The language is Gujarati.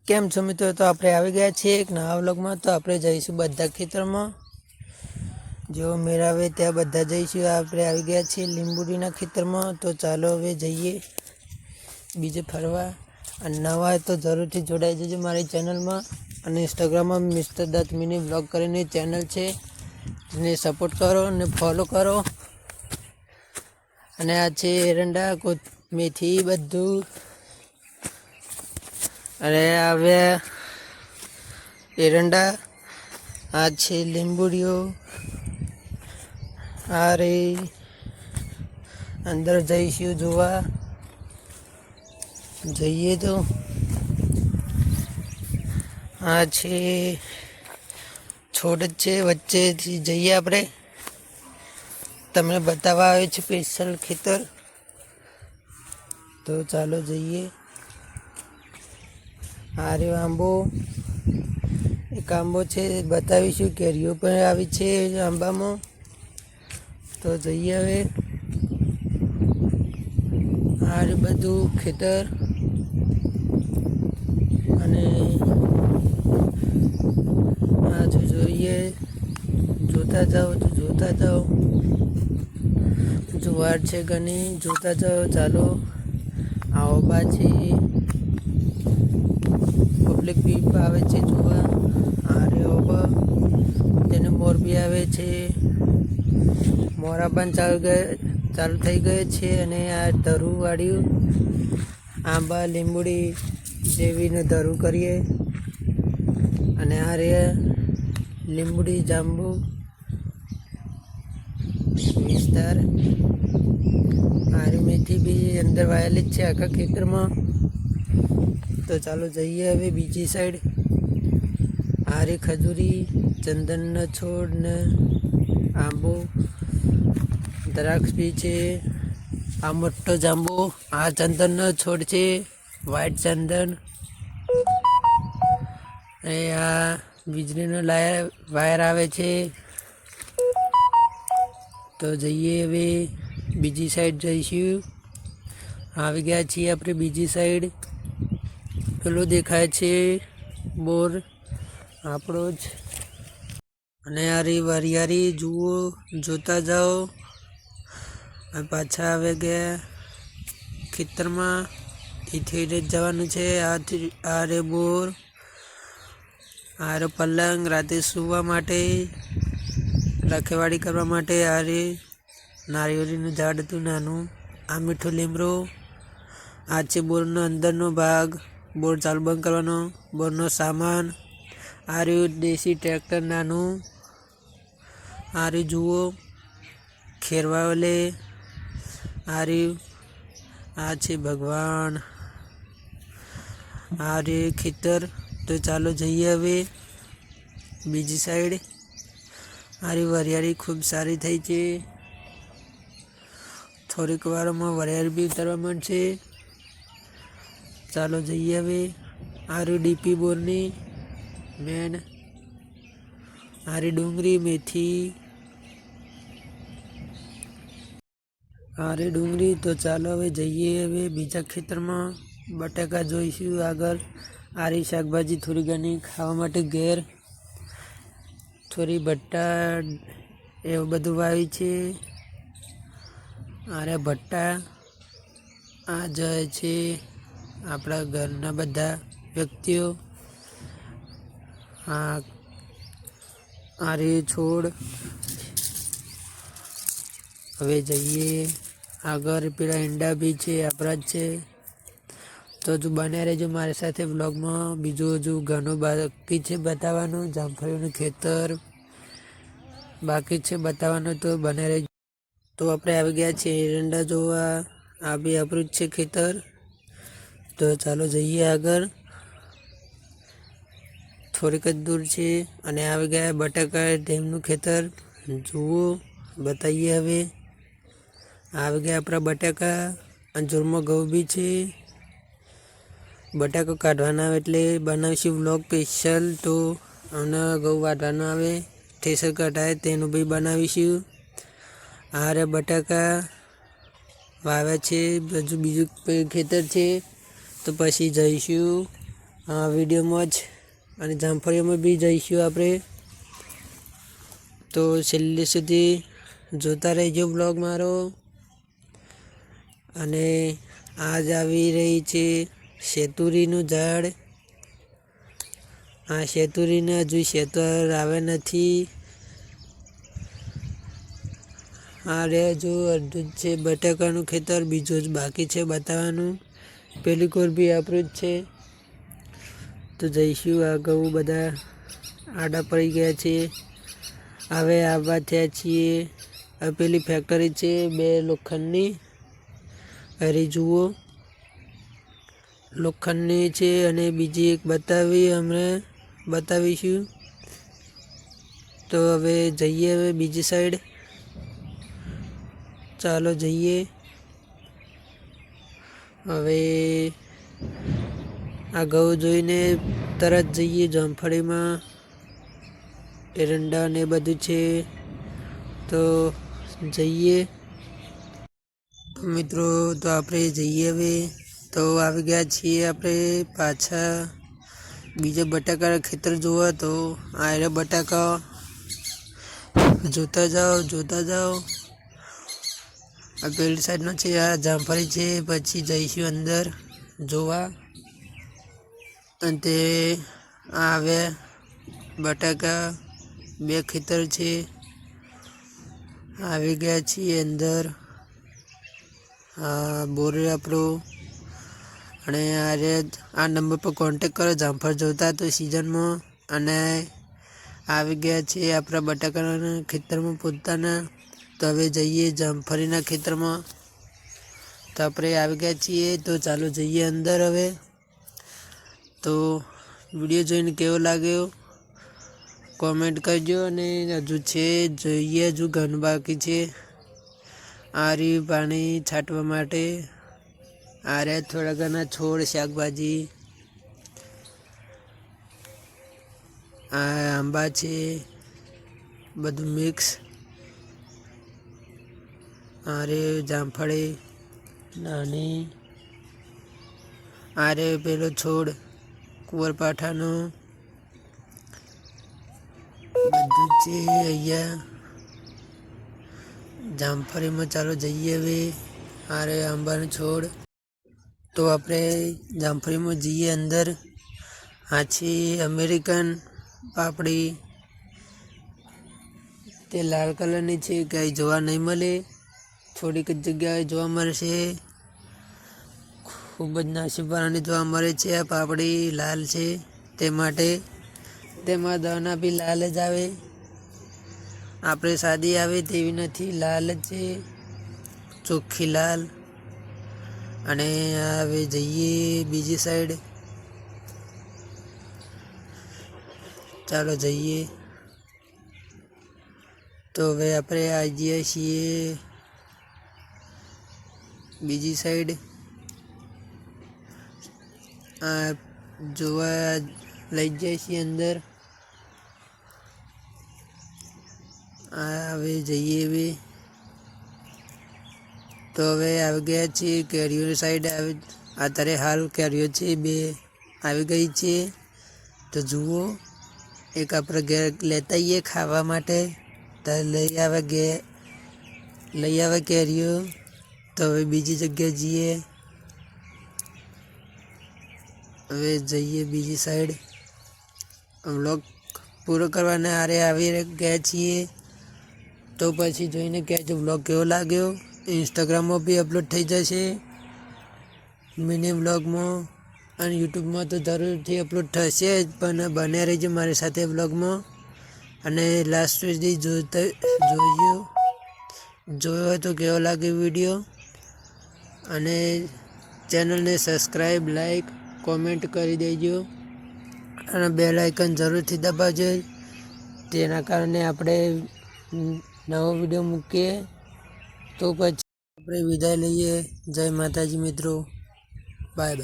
કેમ છો મિત્રો? તો આપણે આવી ગયા છીએ એક નવા વ્લોગમાં. તો આપણે જઈશું બધા ખેતરમાં, જો મેળાવે ત્યાં બધા જઈશું. આપણે આવી ગયા છીએ લીંબુડીના ખેતરમાં. તો ચાલો હવે જઈએ બીજે ફરવા. અને નવા હોય તો જરૂરથી જોડાઈ જજો મારી ચેનલમાં. અને ઇન્સ્ટાગ્રામમાં મિસ્ટર દત્ત મિની વ્લોગ કરીને ચેનલ છે, એને સપોર્ટ કરો અને ફોલો કરો. અને આ છે એરંડા, મેથી બધું. અને હવે એરંડા, આ છે લીંબુડીઓ. આ રે અંદર જઈશું જોવા. જઈએ તો આ છે છોડ જ છે, વચ્ચેથી જઈએ આપણે. તમને બતાવવા આવે છે સ્પેશિયલ ખેતર. તો ચાલો જઈએ. આ રહ્યો આંબો, એક આંબો છે બતાવીશું. કેરીઓ પણ આવી છે આંબામાં. તો જઈએ હવે. આ બધું ખેતર. અને આ જો જોઈએ, જોતા જાઓ. જો વાર છે ઘણી, જોતા જાઓ. ચાલો આવો બા છે, પબ્લિક બી આવે છે જોવા. આ રે ઓબા, તેને મોર બી આવે છે. મોરા પણ ચાલુ થઈ ગયે છે. અને આ ધરું વાળ્યું આંબા લીંબુડી જેવીને ધરું કરીએ. અને આ રે લીંબુડી જાંબુ વિસ્તાર. આરી મેથી બી અંદર વાયેલી જ છે આખા ખેતરમાં. તો ચાલો જઈએ હવે બીજી સાઈડ. આરી ખજૂરી, ચંદનનો છોડ ને આંબો, દ્રાક્ષ બી છે. આ મોટો જાંબુ, આ ચંદનનો છોડ છે, વ્હાઈટ ચંદન. અને આ વીજળીનો વાયર આવે છે. તો જઈએ હવે બીજી સાઈડ જઈશું. આવી ગયા છીએ આપણે બીજી સાઈડ. પેલો દેખાય છે બોર આપણો જ. અને આ રી વરિયાળી જુઓ, જોતા જાઓ. પાછા આવી ગયા ખેતરમાં. એથી જ જવાનું છે. આ રે બોર, આ રે પલંગ, રાતે સૂવા માટે, રખેવાળી કરવા માટે. આ રે નારિયેળીનું ઝાડ હતું નાનું. આ મીઠો લીમડો. આ છે બોરનો અંદરનો ભાગ, બોર ચાલુ બંધ કરવાનો, બોરનો સામાન. આ રહ્યું દેશી ટ્રેક્ટર નાનું. આ રહ્યું જુઓ ખેરવાલે. આ રહ્યું, આ છે ભગવાન. આ રે ખેતર. તો ચાલો જઈએ હવે બીજી સાઈડ. આ રી વરિયાળી ખૂબ સારી થઈ છે. થોડીક વારમાં વરિયાળી બી ઉતરવા માંડશે. ચાલો જઈએ હવે. આ રી ડીપી બોરની મેન. આ રી ડુંગળી, મેથી. આ રી ડુંગળી. તો ચાલો હવે જઈએ હવે બીજા ખેતરમાં. બટાકા જોઈશું આગળ. આ રી શાકભાજી થોડી ઘણી ખાવા માટે ઘેર. થોડી ભટ્ટા એવું બધું વાવી છે. આ રે ભટ્ટા. આ જાય છે આપણા ઘરના બધા વ્યક્તિઓ. આ રે છોડ. હવે જઈએ આગળ. પેલા ઈંડા બી છે, આપણા જ છે. તો હજુ બન્યા રહેજો મારી સાથે વ્લોગમાં. બીજું હજુ ઘણું બાકી છે બતાવવાનું. જામફળીનું ખેતર બાકી છે બતાવવાનું. તો બને રહેજો. તો આપણે આવી ગયા છીએ એરંડા જોવા. આ બી આપણું જ છે ખેતર. તો ચાલો જઈએ આગળ. થોડીક જ દૂર છે. અને આવી ગયા બટાકા તેમનું ખેતર. જુઓ, બતાવીએ હવે. આવી ગયા આપણા બટાકા. અંજુરમાં ઘઉં બી છે. બટાકો કાઢવાના આવે એટલે બનાવીશું વ્લોગ સ્પેશિયલ. તો અમને ઘઉં વાટવાનું આવે, ઠેસર કઢાય તેનું બી બનાવીશું. આ રે બટાકા વાવ્યા છે. હજુ બીજું ખેતર છે, તો પછી જઈશું. વિડીયોમાં જ અને જામફળીઓમાં બી જઈશું આપણે. તો છેલ્લે સુધી જોતા રહેજો બ્લોગ મારો. અને આજ આવી રહી છે શેતુરીનું ઝાડ. આ શેતુરીને હજુ શેતર આવે નથી. આ રે હજુ અડધું જ છે બટાકાનું ખેતર, બીજું જ બાકી છે બતાવવાનું. પેલી કોર બી આપણું જ છે. તો જઈશું. આ ઘઉં બધા આડા પડી ગયા છે. હવે આવવા થયા છીએ. આ પેલી ફેક્ટરી છે 2 લોખંડની. અરે જુઓ, લોખંડની છે અને બીજી એક બતાવીશું. તો હવે જઈએ બીજી સાઈડ. ચાલો જઈએ. હવે આ ઘઉં જોઈને તરત જઈએ જામફળીમાં. એરંડા ને બધું છે તો જઈએ. મિત્રો તો આપણે જઈએ હવે. તો આવી ગયા છીએ આપણે પાછા બીજા બટાકાના ખેતર જોવા. તો આ બટાકા જોતા જાઓ. આ પેલી સાઈડનો છે, આ જામફળી છે. પછી જઈશું અંદર જોવા. અને તે આવે બટાકા 2 ખેતર છે. આવી ગયા છીએ અંદર. બોર આપણો. અને આ નંબર પર કોન્ટેક કરો જામફળ જોતા તો સિઝનમાં. અને આવી ગયા છે આપણા બટાકાના ખેતરમાં પોતાના. તો હવે જઈએ જામફળીના ખેતરમાં. તો આપણે આવી ગયા છીએ. તો ચાલો જઈએ અંદર હવે. તો વિડીયો જોઈને કેવો લાગ્યો કોમેન્ટ કરજો. અને હજુ છે જોઈએ, હજુ ઘણું બાકી છે. આરી પાણી છાંટવા માટે. આરે થોડા ઘણા છોડ, શાકભાજી. આ આંબા છે, બધું મિક્સ. આરે જામફળી નાની. આરે પેલો છોડ કુંવરપાઠાનો. બધું છે અહીંયા જામફળીમાં. ચાલો જઈએ હવે. આરે આંબાનો છોડ. તો આપણે જામફળીમાં જઈએ અંદર. આ છે અમેરિકન પાપડી. તે લાલ કલરની છે, કંઈ જોવા નહીં મળે. થોડીક જ જગ્યાએ જોવા મળશે. ખૂબ જ નાસીપારાની જોવા મળે છે. આ પાપડી લાલ છે તે માટે. તેમાં દાણા બી લાલ જ આવે. આપણે સાદી આવે તેવી નથી, લાલ જ છે, ચોખ્ખી લાલ. અને હવે જઈએ બીજી સાઈડ. ચાલો જઈએ. તો હવે આપણે આવી જઈએ છીએ બીજી સાઈડ. આ જોવા લઈ જાય છીએ અંદર. હવે જઈએ હવે. તો હવે આવી ગયા છીએ કેરીઓની સાઈડ. અત્યારે હાલ કેરીઓ છે 2 આવી ગઈ છે. તો જુઓ, એક આપણે ઘેર લેતા આવીએ ખાવા માટે. તો લઈ આવે કેરીઓ. તો હવે બીજી જગ્યાએ જઈએ. હવે જઈએ બીજી સાઈડ. વ્લોગ પૂરો કરવાના આરે આવી ગયા છીએ. તો પછી જોઈને કહેજો વ્લોગ કેવો લાગ્યો. ઇન્સ્ટાગ્રામમાં બી અપલોડ થઈ જશે મિની વ્લોગમાં. અને યુટ્યુબમાં તો જરૂરથી અપલોડ થશે જ. પણ બને રહેજો મારી સાથે વ્લોગમાં. અને લાસ્ટ સુધી જોયો હોય તો કેવો લાગે વિડીયો. અને ચેનલને સબસ્ક્રાઈબ, લાઈક, કોમેન્ટ કરી દેજો. અને બેલ આઇકન જરૂરથી દબાવજો. તેના કારણે આપણે નવો વિડીયો મૂકીએ. તો પછી આપણે વિદાય લઈએ. જય માતાજી મિત્રો. Bye bye.